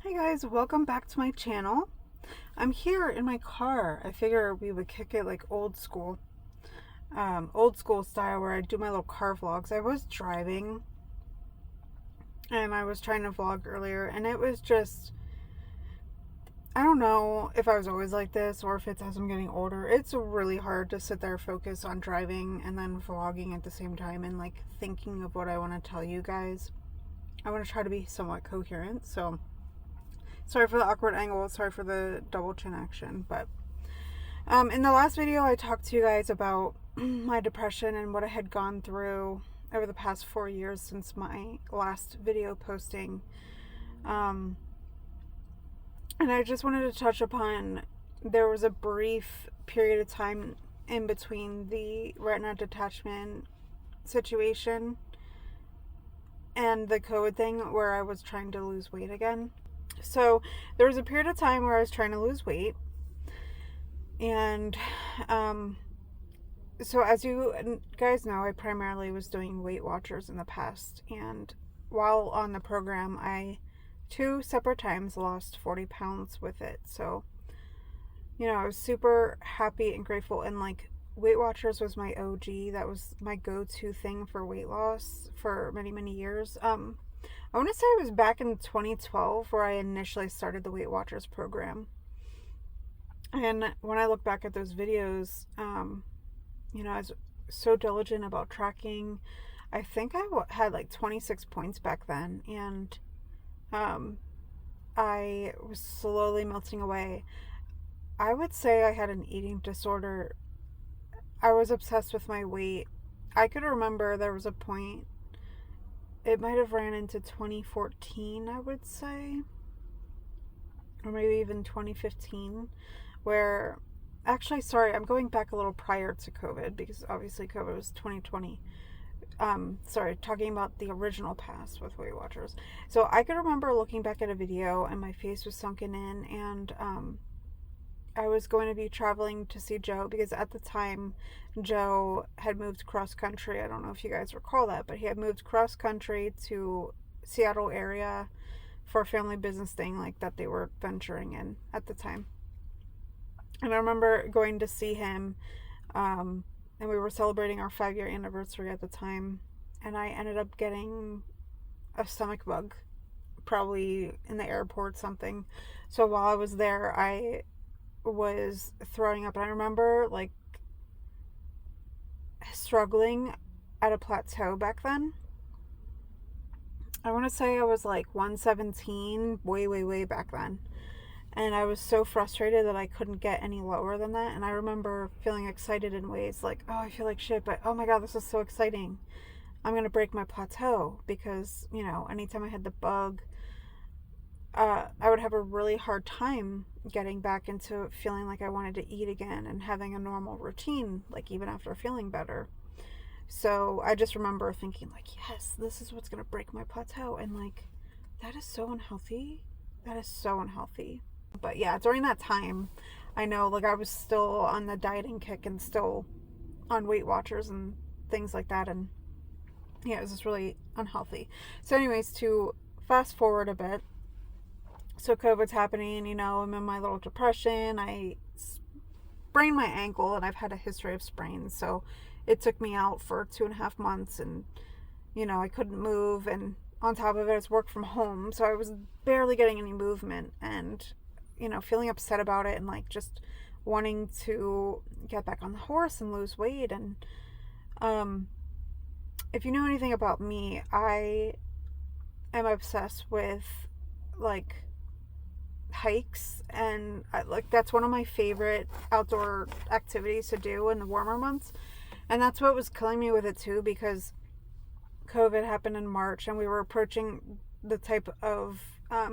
Hey guys, welcome back to my channel. I'm here in my car. I figure we would kick it like old school style where I do my little car vlogs. I was driving and I was trying to vlog earlier and it was just, I don't know if I was always like this or if it's as I'm getting older. It's really hard to sit there focus on driving and then vlogging at the same time and like thinking of what I want to tell you guys. I want to try to be somewhat coherent, so sorry for the awkward angle, sorry for the double chin action, but in the last video I talked to you guys about my depression and what I had gone through over the past 4 years since my last video posting. And I just wanted to touch upon, there was a brief period of time in between the retina detachment situation and the COVID thing where I was trying to lose weight again. So there was a period of time where I was trying to lose weight, and so as you guys know, I primarily was doing Weight Watchers in the past, and while on the program I 2 separate times lost 40 pounds with it. So I was super happy and grateful, and like Weight Watchers was my OG. That was my go-to thing for weight loss for many years. I want to say it was back in 2012 where I initially started the Weight Watchers program. And when I look back at those videos, I was so diligent about tracking. I think I had like 26 points back then, and I was slowly melting away. I would say I had an eating disorder. I was obsessed with my weight. I could remember there was a point, it might have ran into 2014, I would say, or maybe even 2015, where, actually, sorry, I'm going back a little prior to COVID, because obviously COVID was 2020. Sorry, talking about the original past with Weight Watchers. So I could remember looking back at a video and my face was sunken in, and I was going to be traveling to see Joe, because at the time Joe had moved cross country. I don't know if you guys recall that, but he had moved cross country to Seattle area for a family business thing like that they were venturing in at the time. And I remember going to see him, and we were celebrating our 5-year anniversary at the time, and I ended up getting a stomach bug, probably in the airport, something. So while I was there, I was throwing up, and I remember like struggling at a plateau back then. I want to say I was like 117 way back then, and I was so frustrated that I couldn't get any lower than that. And I remember feeling excited in ways like, oh, I feel like shit, but oh my god, this is so exciting, I'm gonna break my plateau, because anytime I had the bug, I would have a really hard time getting back into feeling like I wanted to eat again and having a normal routine, like even after feeling better. So I just remember thinking like, yes, this is what's going to break my plateau. And like, that is so unhealthy. That is so unhealthy. But yeah, during that time, I know like I was still on the dieting kick and still on Weight Watchers and things like that. And yeah, it was just really unhealthy. So anyways, to fast forward a bit, so COVID's happening, I'm in my little depression. I sprained my ankle, and I've had a history of sprains. So it took me out for 2.5 months, and, I couldn't move. And on top of it, it's work from home. So I was barely getting any movement, and, feeling upset about it, and like just wanting to get back on the horse and lose weight. And if you know anything about me, I am obsessed with like hikes, and like that's one of my favorite outdoor activities to do in the warmer months. And that's what was killing me with it too, because COVID happened in March, and we were approaching the type of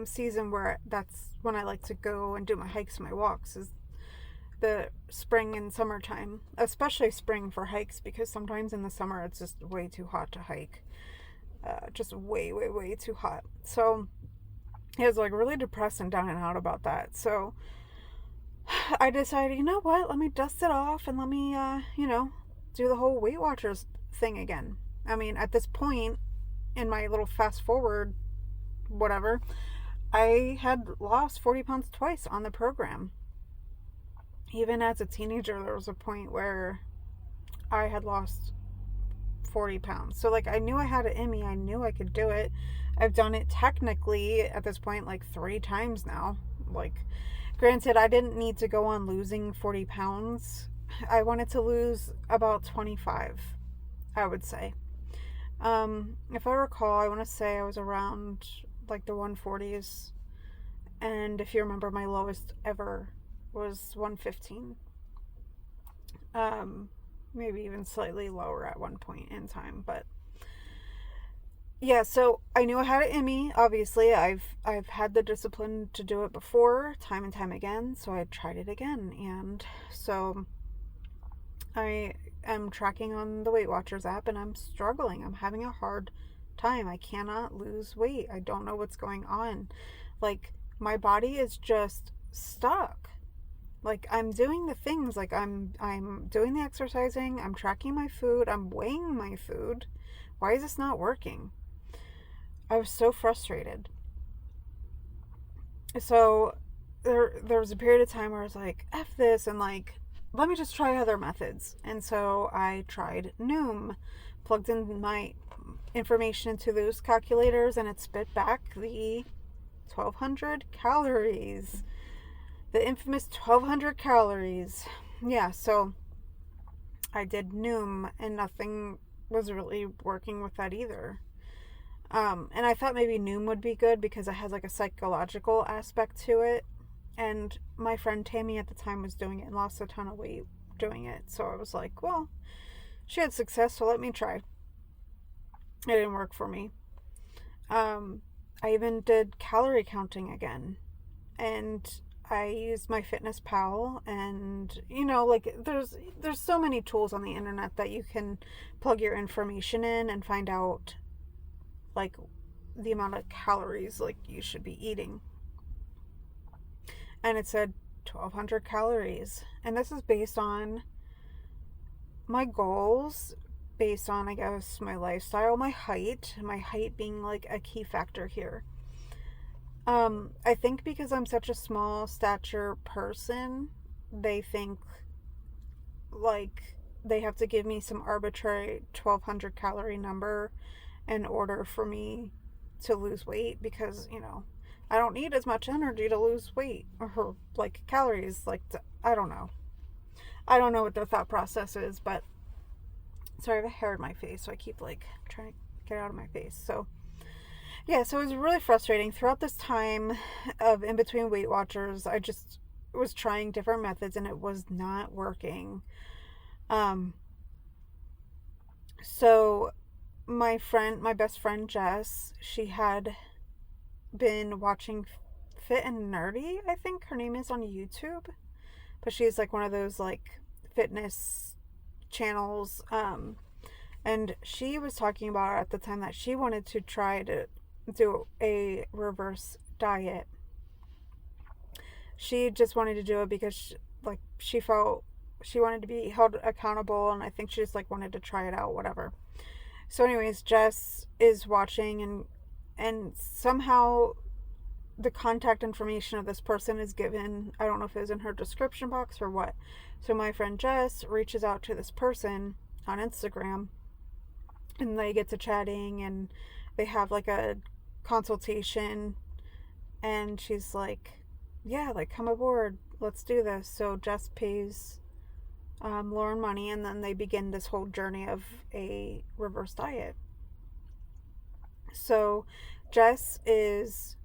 season where that's when I like to go and do my hikes and my walks, is the spring and summertime, especially spring for hikes, because sometimes in the summer it's just way too hot to hike, just way too hot. So I was like really depressed and down and out about that. So I decided, you know what, let me dust it off and let me, do the whole Weight Watchers thing again. I mean, at this point in my little fast forward, whatever, I had lost 40 pounds twice on the program. Even as a teenager, there was a point where I had lost 40 pounds. So, like, I knew I had it in me. I knew I could do it. I've done it technically at this point like 3 times now. Like, granted, I didn't need to go on losing 40 pounds. I wanted to lose about 25, I would say. If I recall, I want to say I was around like the 140s. And if you remember, my lowest ever was 115. Um, Maybe even slightly lower at one point in time, but yeah, so I knew I had it in me. Obviously, I've had the discipline to do it before, time and time again, so I tried it again. And so I am tracking on the Weight Watchers app, and I'm struggling. I'm having a hard time. I cannot lose weight. I don't know what's going on. Like, my body is just stuck. Like, I'm doing the things, like I'm doing the exercising, I'm tracking my food, I'm weighing my food. Why is this not working? I was so frustrated. So there was a period of time where I was like, F this, and like, let me just try other methods. And so I tried Noom, plugged in my information into those calculators, and it spit back the 1,200 calories. The infamous 1,200 calories. Yeah, so I did Noom, and nothing was really working with that either. And I thought maybe Noom would be good because it has like a psychological aspect to it. And my friend Tammy at the time was doing it and lost a ton of weight doing it. So I was like, well, she had success, so let me try. It didn't work for me. I even did calorie counting again. And I used my Fitness Pal, and like there's so many tools on the internet that you can plug your information in and find out like the amount of calories like you should be eating. And it said 1,200 calories, and this is based on my goals, based on, I guess, my lifestyle, my height being like a key factor here. I think because I'm such a small stature person, they think like they have to give me some arbitrary 1,200 calorie number in order for me to lose weight, because I don't need as much energy to lose weight, or like calories. Like, I don't know. I don't know what their thought process is, but sorry, I have a hair in my face, so I keep like trying to get it out of my face. So yeah, so it was really frustrating throughout this time of in between Weight Watchers. I just was trying different methods, and it was not working. Um, so my best friend Jess, she had been watching Fit and Nerdy, I think her name is, on YouTube, but she's like one of those like fitness channels. And she was talking about at the time that she wanted to try to do a reverse diet. She just wanted to do it because she felt she wanted to be held accountable, and I think she just like wanted to try it out, whatever. So anyways, Jess is watching, and somehow the contact information of this person is given. I don't know if it was in her description box or what. So my friend Jess reaches out to this person on Instagram, and they get to chatting, and they have like a consultation, and she's like, yeah, like, come aboard, let's do this. So Jess pays Lauren money, and then they begin this whole journey of a reverse diet. So Jess is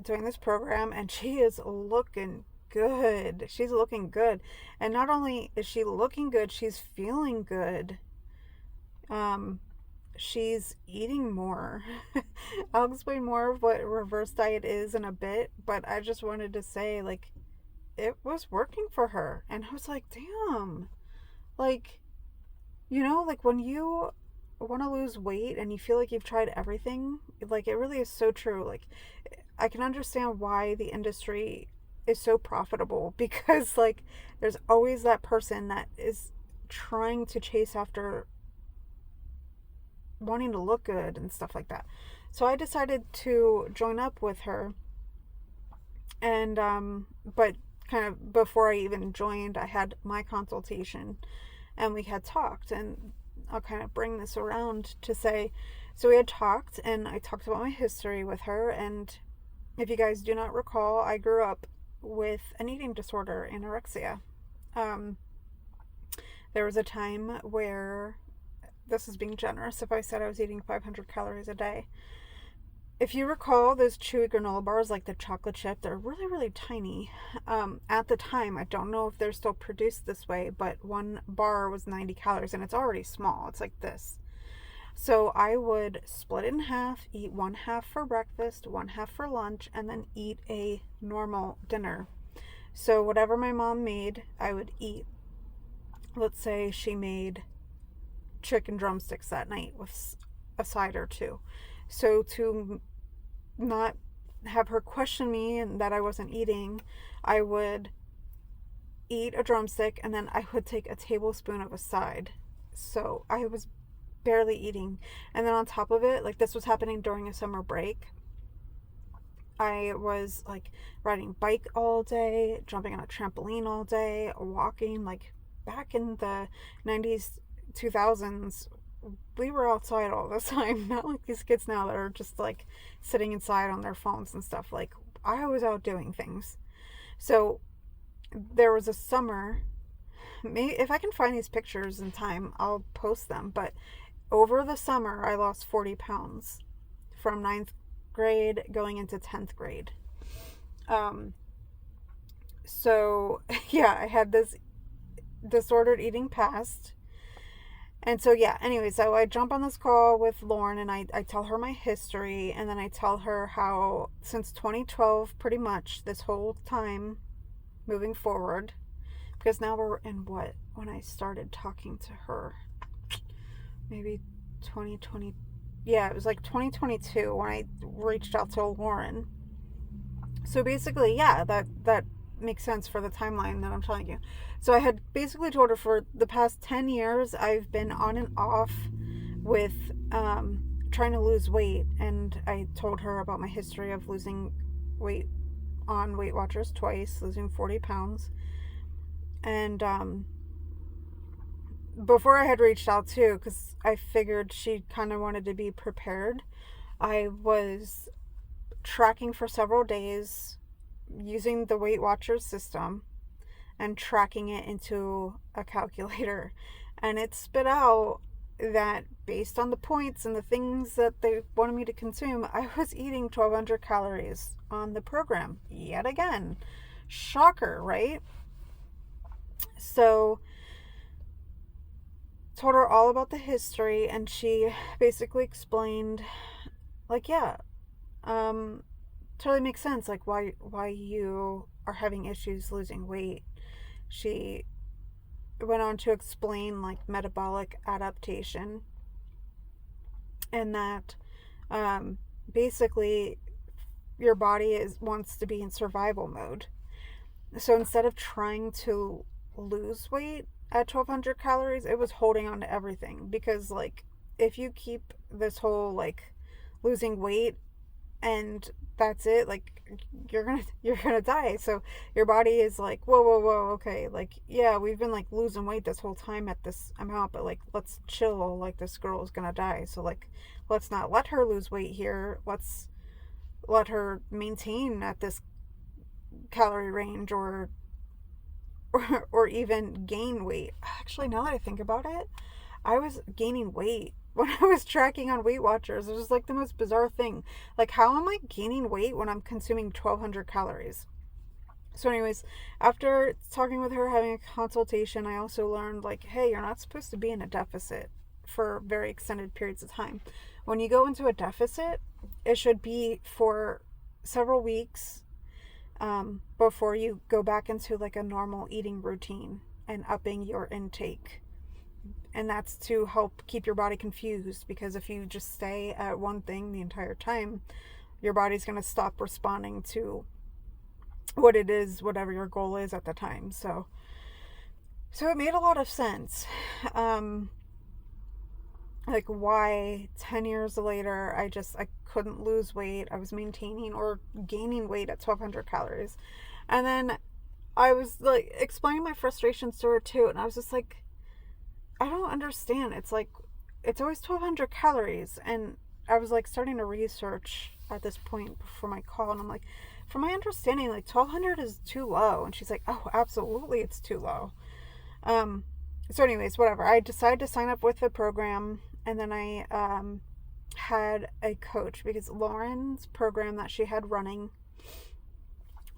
doing this program, and she is looking good. She's looking good. And not only is she looking good, she's feeling good. She's eating more. I'll explain more of what reverse diet is in a bit, but I just wanted to say, like, it was working for her. And I was like, damn. Like, like when you want to lose weight and you feel like you've tried everything, like, it really is so true. Like, I can understand why the industry is so profitable, because like there's always that person that is trying to chase after wanting to look good and stuff like that. So I decided to join up with her, And, but kind of before I even joined, I had my consultation and we had talked. And I'll kind of bring this around to say, so we had talked and I talked about my history with her. And if you guys do not recall, I grew up with an eating disorder, anorexia. Um, there was a time where, this is being generous if I said I was eating 500 calories a day. If you recall those chewy granola bars, like the chocolate chip, they're really, really tiny. At the time, I don't know if they're still produced this way, but one bar was 90 calories and it's already small. It's like this. So I would split it in half, eat one half for breakfast, one half for lunch, and then eat a normal dinner. So whatever my mom made, I would eat. Let's say she made chicken drumsticks that night with a side or two. So to not have her question me and that I wasn't eating, I would eat a drumstick and then I would take a tablespoon of a side. So I was barely eating. And then on top of it, like this was happening during a summer break, I was like riding bike all day, jumping on a trampoline all day, walking. Like back in the 90s, 2000s, we were outside all the time. Not like these kids now that are just like sitting inside on their phones and stuff. Like I was out doing things. So there was a summer, maybe if I can find these pictures in time, I'll post them. But over the summer, I lost 40 pounds from ninth grade going into 10th grade. So yeah, I had this disordered eating past. And so yeah, anyway, so I jump on this call with Lauren and I tell her my history, and then I tell her how since 2012, pretty much this whole time moving forward, because now we're in what, when I started talking to her, maybe 2020, yeah, it was like 2022 when I reached out to Lauren. So basically, yeah, that makes sense for the timeline that I'm telling you. So I had basically told her for the past 10 years I've been on and off with trying to lose weight, and I told her about my history of losing weight on Weight Watchers twice, losing 40 pounds. And before I had reached out too, because I figured she kind of wanted to be prepared, I was tracking for several days using the Weight Watchers system and tracking it into a calculator. And it spit out that based on the points and the things that they wanted me to consume, I was eating 1,200 calories on the program. Yet again. Shocker, right? So told her all about the history, and she basically explained, like, yeah, totally makes sense, like why you are having issues losing weight. She went on to explain like metabolic adaptation, and that basically your body wants to be in survival mode. So instead of trying to lose weight at 1,200 calories, it was holding on to everything, because like if you keep this whole like losing weight and that's it, like you're gonna die. So your body is like, whoa, okay, like yeah, we've been like losing weight this whole time at this amount, but like let's chill, like this girl is gonna die, so like let's not let her lose weight here, let's let her maintain at this calorie range, or even gain weight. Actually, now that I think about it, I was gaining weight when I was tracking on Weight Watchers. It was like the most bizarre thing. Like, how am I gaining weight when I'm consuming 1,200 calories? So anyways, after talking with her, having a consultation, I also learned like, hey, you're not supposed to be in a deficit for very extended periods of time. When you go into a deficit, it should be for several weeks before you go back into like a normal eating routine and upping your intake. And that's to help keep your body confused, because if you just stay at one thing the entire time, your body's going to stop responding to what it is, whatever your goal is at the time. So it made a lot of sense. like why 10 years later I couldn't lose weight. I was maintaining or gaining weight at 1200 calories. And then I was like explaining my frustrations to her too, and I was just like, I don't understand. It's like it's always 1200 calories. And I was like starting to research at this point for my call, and I'm like, from my understanding, like 1200 is too low. And she's like, oh, absolutely, it's too low. Um, so, anyways, whatever. I decided to sign up with the program, and then I had a coach because Lauren's program that she had running.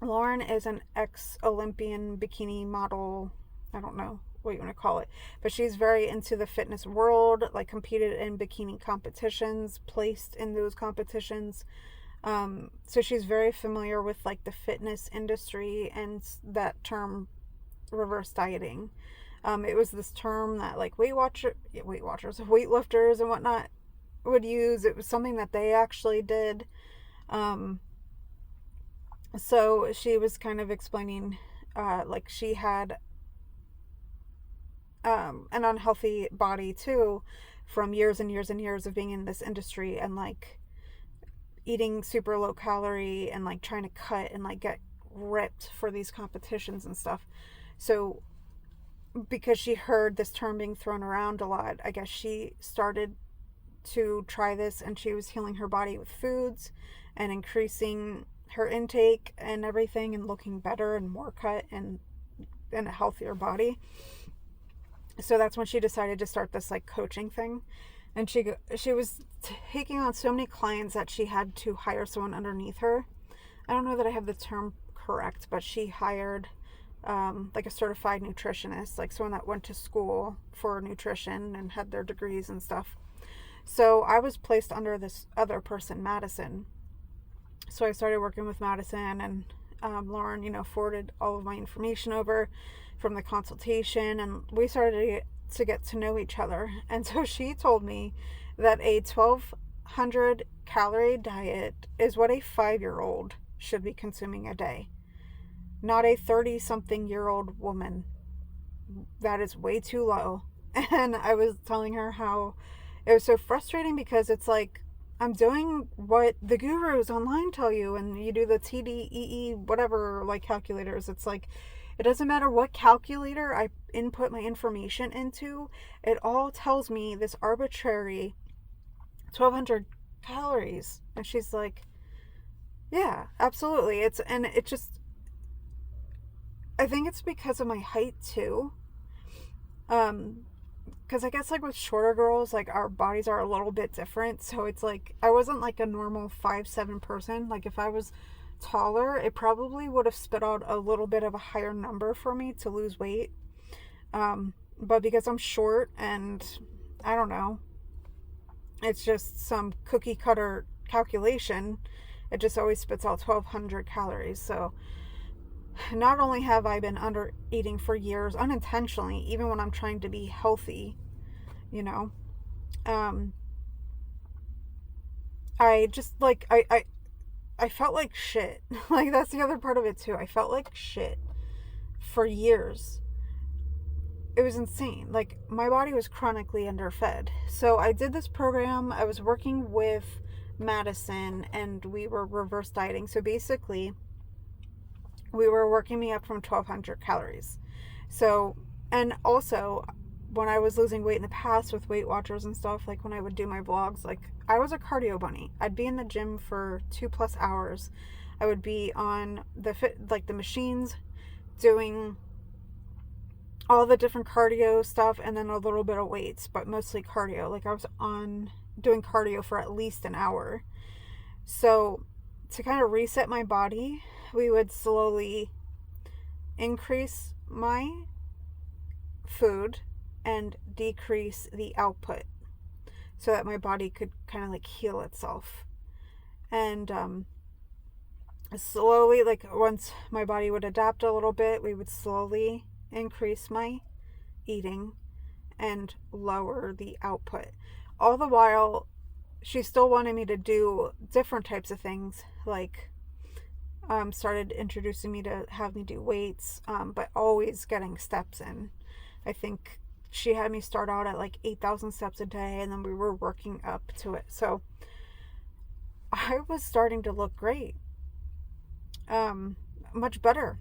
Lauren is an ex-Olympian bikini model. I don't know what you want to call it, but she's very into the fitness world, like competed in bikini competitions, placed in those competitions. So she's very familiar with like the fitness industry and that term reverse dieting. It was this term that like weightlifters and whatnot would use. It was something that they actually did. Um, so she was kind of explaining, like she had an unhealthy body too, from years and years and years of being in this industry and like eating super low calorie and like trying to cut and like get ripped for these competitions and stuff. So because she heard this term being thrown around a lot, I guess she started to try this, and she was healing her body with foods and increasing her intake and everything and looking better and more cut and in a healthier body. So that's when she decided to start this like coaching thing. And she was taking on so many clients that she had to hire someone underneath her. I don't know that I have the term correct, but she hired like a certified nutritionist, like someone that went to school for nutrition and had their degrees and stuff. So I was placed under this other person, Madison. So I started working with Madison, and Lauren, forwarded all of my information over from the consultation, and we started to get to know each other. And so she told me that a 1200 calorie diet is what a 5-year-old should be consuming a day, not a 30-something-year-old woman. That is way too low. And I was telling her how it was so frustrating because it's like I'm doing what the gurus online tell you, and you do the TDEE whatever like calculators. It's like it doesn't matter what calculator I input my information into, it all tells me this arbitrary 1200 calories. And she's like, yeah, absolutely. It just, I think it's because of my height too. Because I guess like with shorter girls, like our bodies are a little bit different. So it's like I wasn't like a normal 5'7" person. Like if I was taller, it probably would have spit out a little bit of a higher number for me to lose weight. But because I'm short and I don't know, it's just some cookie cutter calculation. It just always spits out 1200 calories. So not only have I been under eating for years unintentionally, even when I'm trying to be healthy, I just like I felt like shit. Like that's the other part of it too. I felt like shit for years. It was insane. Like my body was chronically underfed. So I did this program. I was working with Madison, and we were reverse dieting. So basically we were working me up from 1200 calories. So, and also when I was losing weight in the past with Weight Watchers and stuff, like when I would do my vlogs, like I was a cardio bunny. I'd be in the gym for 2+ hours. I would be on the machines doing all the different cardio stuff and then a little bit of weights, but mostly cardio. Like I was on doing cardio for at least an hour. So to kind of reset my body, we would slowly increase my food and decrease the output so that my body could kind of like heal itself. And slowly, like once my body would adapt a little bit, we would slowly increase my eating and lower the output. All the while, she still wanted me to do different types of things, like started introducing me to have me do weights, but always getting steps in. I think she had me start out at like 8,000 steps a day, and then we were working up to it. So I was starting to look great, much better.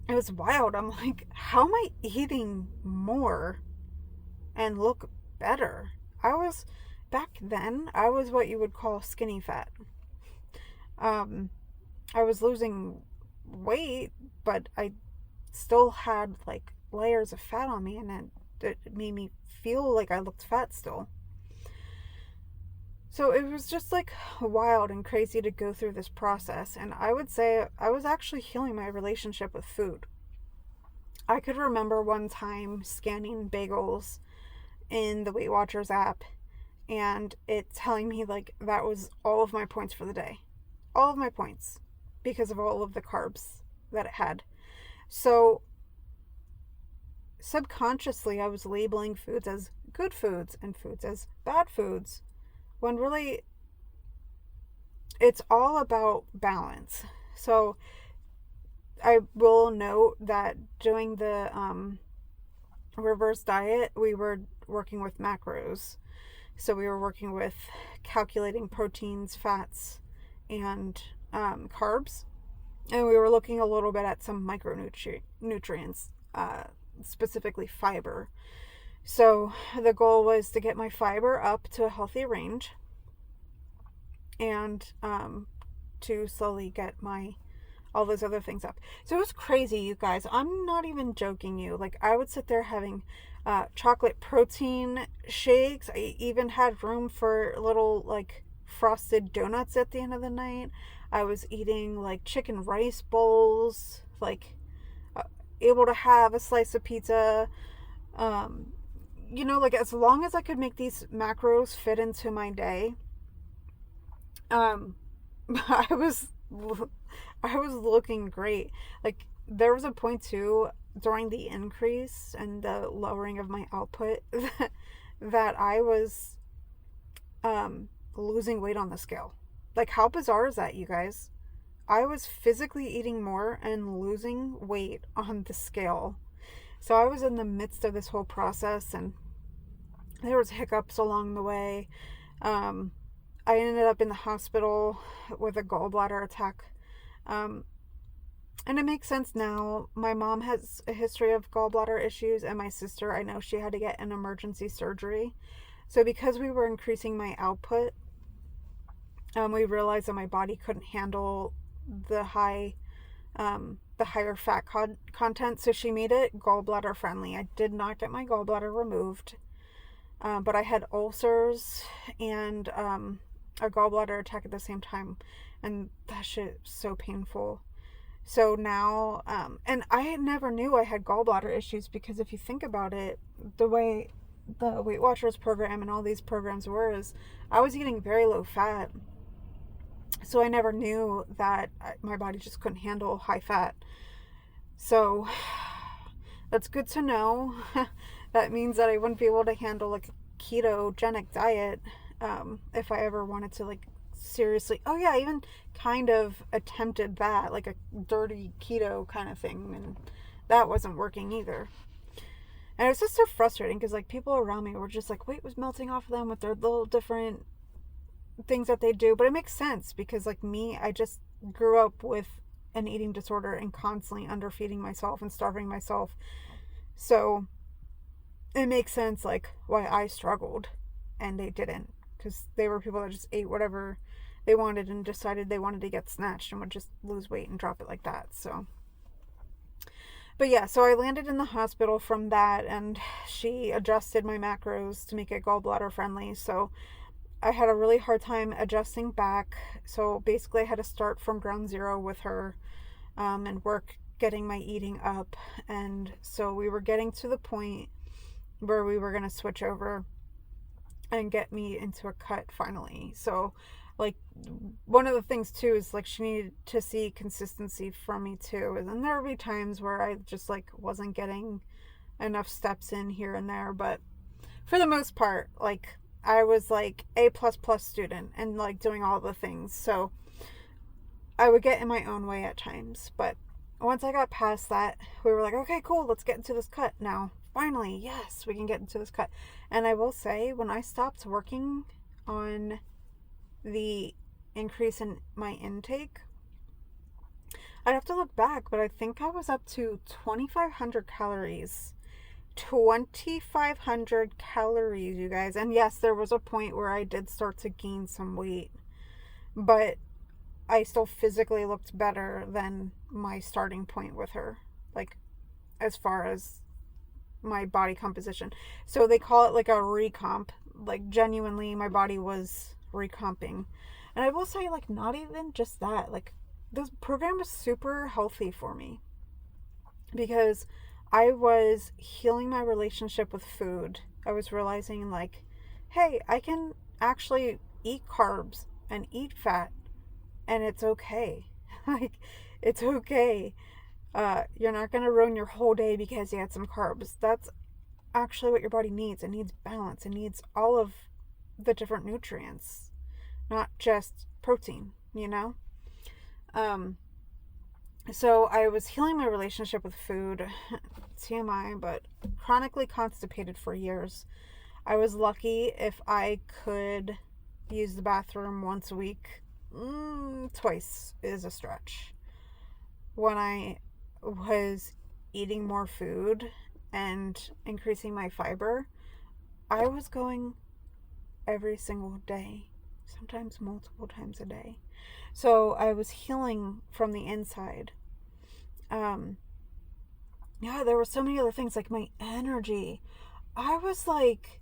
It was wild. I'm like, how am I eating more and look better? Back then, I was what you would call skinny fat. Um, I was losing weight, but I still had like layers of fat on me, and it made me feel like I looked fat still. So it was just like wild and crazy to go through this process. And I would say I was actually healing my relationship with food. I could remember one time scanning bagels in the Weight Watchers app, and it telling me like that was all of my points for the day. All of my points because of all of the carbs that it had. So subconsciously, I was labeling foods as good foods and foods as bad foods, when really it's all about balance. So I will note that doing the reverse diet, we were working with macros. So we were working with calculating proteins, fats, and carbs. And we were looking a little bit at some micronutrients, specifically fiber. So the goal was to get my fiber up to a healthy range, and to slowly get my all those other things up. So it was crazy, you guys. I'm not even joking you. Like, I would sit there having chocolate protein shakes. I even had room for little like frosted donuts at the end of the night. I was eating like chicken rice bowls, like able to have a slice of pizza. Like, as long as I could make these macros fit into my day, I was I was looking great. Like, there was a point too during the increase and the lowering of my output that I was losing weight on the scale. Like, how bizarre is that, you guys? I was physically eating more and losing weight on the scale. So I was in the midst of this whole process, and there was hiccups along the way. I ended up in the hospital with a gallbladder attack. And it makes sense now. My mom has a history of gallbladder issues, and my sister, I know she had to get an emergency surgery. So because we were increasing my output, we realized that my body couldn't handle the higher fat content. So she made it gallbladder friendly. I did not get my gallbladder removed, but I had ulcers and a gallbladder attack at the same time, and that shit is so painful. So now, and I never knew I had gallbladder issues, because if you think about it, the way the Weight Watchers program and all these programs were, is I was eating very low fat. So I never knew that my body just couldn't handle high fat. So that's good to know. That means that I wouldn't be able to handle like a ketogenic diet if I ever wanted to, like, seriously. Oh yeah, I even kind of attempted that, like a dirty keto kind of thing, and that wasn't working either. And it was just so frustrating, because like people around me were just like, weight was melting off of them with their little different things that they do. But it makes sense, because like me, I just grew up with an eating disorder and constantly underfeeding myself and starving myself. So it makes sense like why I struggled and they didn't, because they were people that just ate whatever they wanted and decided they wanted to get snatched and would just lose weight and drop it like that. So, but yeah, so I landed in the hospital from that, and she adjusted my macros to make it gallbladder friendly. So I had a really hard time adjusting back. So basically I had to start from ground zero with her, and work getting my eating up. And so we were getting to the point where we were going to switch over and get me into a cut finally. So like, one of the things too is like, she needed to see consistency from me too. And then there would be times where I just like wasn't getting enough steps in here and there, but for the most part, like, I was like A++ student and like doing all the things. So I would get in my own way at times, but once I got past that, we were like, okay, cool, let's get into this cut now. finally, yes, we can get into this cut. And I will say, when I stopped working on the increase in my intake, I'd have to look back, but I think I was up to 2,500 calories. 2,500 calories, you guys. And yes, there was a point where I did start to gain some weight, but I still physically looked better than my starting point with her, like as far as my body composition. So they call it like a recomp. Like, genuinely, my body was recomping. And I will say, like, not even just that. Like, this program was super healthy for me because I was healing my relationship with food. I was realizing, like, hey, I can actually eat carbs and eat fat, and it's okay. Like, it's okay. You're not going to ruin your whole day because you had some carbs. That's actually what your body needs. It needs balance. It needs all of the different nutrients, not just protein, you know? So I was healing my relationship with food, TMI, but chronically constipated for years. I was lucky if I could use the bathroom once a week. Twice is a stretch. When I was eating more food and increasing my fiber, I was going every single day, sometimes multiple times a day. So I was healing from the inside. Yeah, there were so many other things, like my energy. I was like,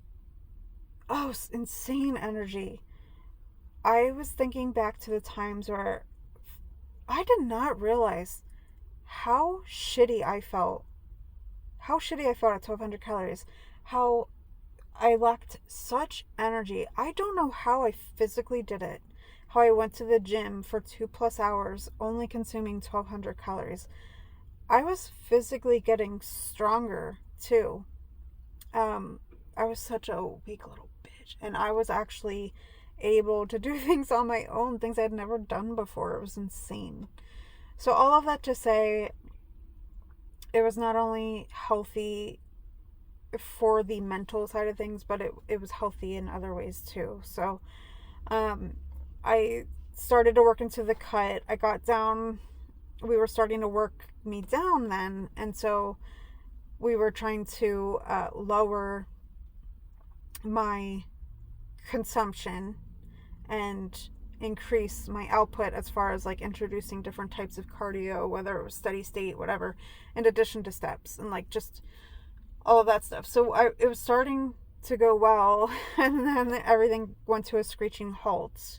oh, insane energy. I was thinking back to the times where I did not realize how shitty I felt. How shitty I felt at 1,200 calories. How I lacked such energy. I don't know how I physically did it. How I went to the gym for 2+ hours only consuming 1,200 calories. I was physically getting stronger too. I was such a weak little bitch. And I was actually able to do things on my own, things I'd never done before. It was insane. So all of that to say, it was not only healthy for the mental side of things, but it was healthy in other ways too. So I started to work into the cut. I got down, we were starting to work me down then, and so we were trying to lower my consumption and increase my output as far as like introducing different types of cardio, whether it was steady state, whatever, in addition to steps and like just all of that stuff. So it was starting to go well, and then everything went to a screeching halt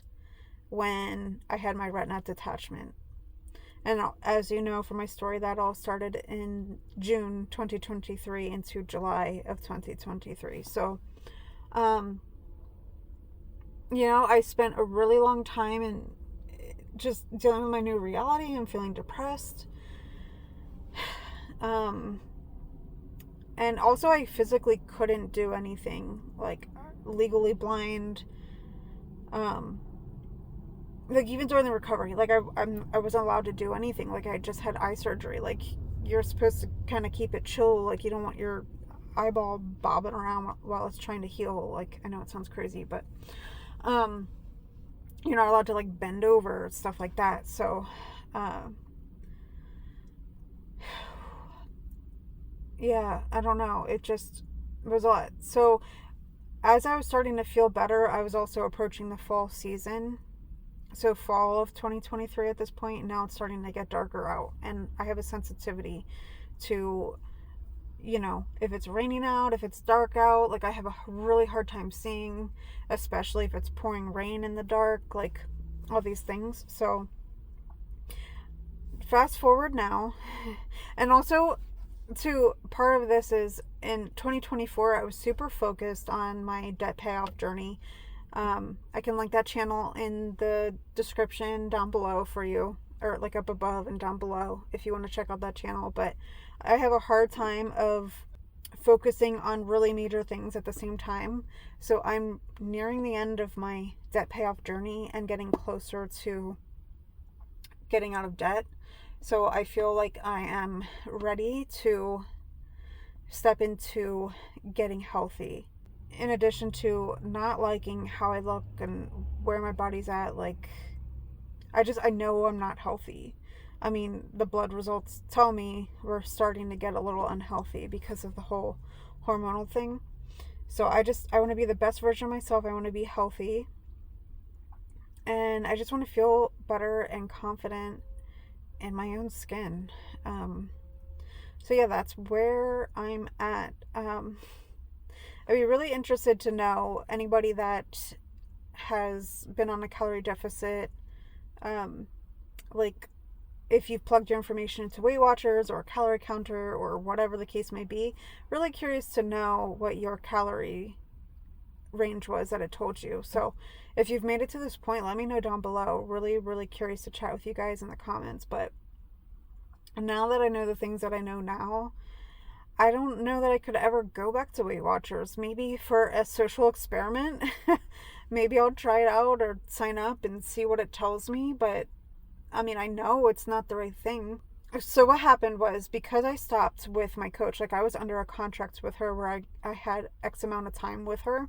when I had my retina detachment. And as you know from my story, that all started in June 2023 into July of 2023. So, I spent a really long time in just dealing with my new reality and feeling depressed. And also I physically couldn't do anything, like legally blind. Like even during the recovery, like I wasn't allowed to do anything. Like I just had eye surgery. Like you're supposed to kind of keep it chill. Like you don't want your eyeball bobbing around while it's trying to heal. Like I know it sounds crazy, but you're not allowed to like bend over, stuff like that. So yeah, I don't know. It just was a lot. So as I was starting to feel better, I was also approaching the fall season. So fall of 2023 at this point, now it's starting to get darker out, and I have a sensitivity to, if it's raining out, if it's dark out. Like I have a really hard time seeing, especially if it's pouring rain in the dark, like all these things. So fast forward now, and also to part of this is in 2024 I was super focused on my debt payoff journey. I can link that channel in the description down below for you, or like up above and down below if you want to check out that channel. But I have a hard time of focusing on really major things at the same time. So I'm nearing the end of my debt payoff journey and getting closer to getting out of debt. So I feel like I am ready to step into getting healthy. In addition to not liking how I look and where my body's at, like, I know I'm not healthy. I mean, the blood results tell me we're starting to get a little unhealthy because of the whole hormonal thing. So I want to be the best version of myself. I want to be healthy. And I just want to feel better and confident in my own skin. So yeah, that's where I'm at. I'd be really interested to know anybody that has been on a calorie deficit, like if you've plugged your information into Weight Watchers or a calorie counter or whatever the case may be. Really curious to know what your calorie range was that it told you. So if you've made it to this point, let me know down below. Really, really curious to chat with you guys in the comments. But now that I know the things that I know now, I don't know that I could ever go back to Weight Watchers. Maybe for a social experiment. Maybe I'll try it out or sign up and see what it tells me. But I mean, I know it's not the right thing. So what happened was, because I stopped with my coach, like I was under a contract with her where I had X amount of time with her.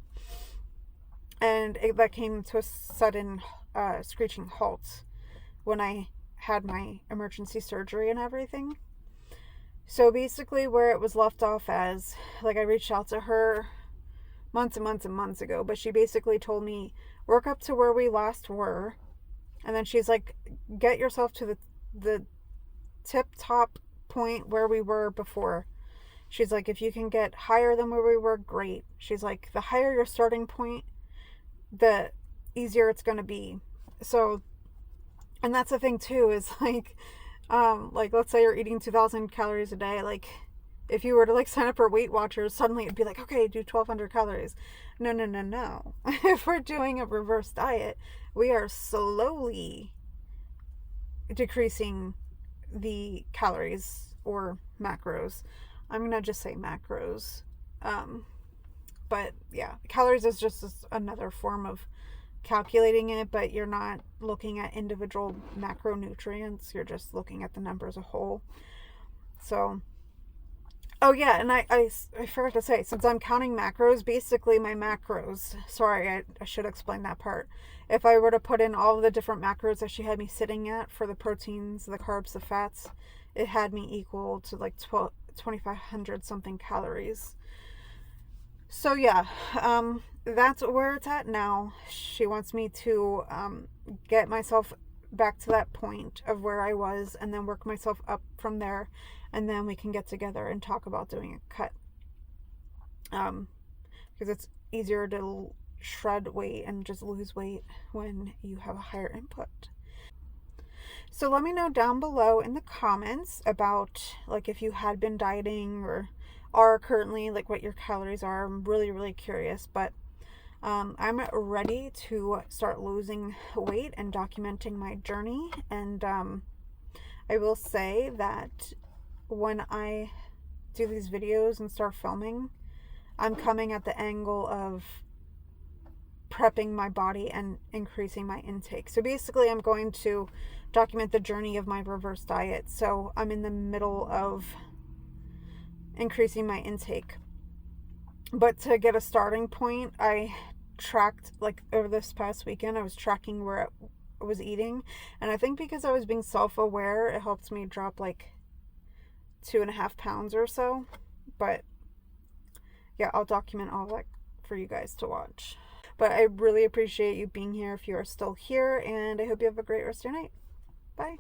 And that came to a sudden screeching halt when I had my emergency surgery and everything. So basically where it was left off as, like, I reached out to her months and months and months ago, but she basically told me, work up to where we last were. And then she's like, get yourself to the tip top point where we were before. She's like, if you can get higher than where we were, great. She's like, the higher your starting point, the easier it's going to be. So, and that's the thing too, is like let's say you're eating 2,000 calories a day. Like, if you were to like sign up for Weight Watchers, suddenly it'd be like, okay, do 1,200 calories. No. If we're doing a reverse diet, we are slowly decreasing the calories or macros. I'm gonna just say macros. But yeah, calories is just another form of calculating it, but you're not looking at individual macronutrients. You're just looking at the number as a whole. So, oh yeah, and I forgot to say, since I'm counting macros, basically my macros, sorry, I should explain that part. If I were to put in all of the different macros that she had me sitting at for the proteins, the carbs, the fats, it had me equal to like 2,500 something calories. So yeah, that's where it's at now. She wants me to get myself back to that point of where I was and then work myself up from there, and then we can get together and talk about doing a cut. Because it's easier to shred weight and just lose weight when you have a higher input. So let me know down below in the comments about, like, if you had been dieting or are currently, like, what your calories are. I'm really, really curious. But I'm ready to start losing weight and documenting my journey. And I will say that when I do these videos and start filming, I'm coming at the angle of prepping my body and increasing my intake. So basically I'm going to document the journey of my reverse diet. So I'm in the middle of increasing my intake. But to get a starting point, I tracked, like, over this past weekend, I was tracking where I was eating. And I think because I was being self-aware, it helped me drop like 2.5 pounds or so. But yeah, I'll document all that for you guys to watch. But I really appreciate you being here if you are still here, and I hope you have a great rest of your night. Bye.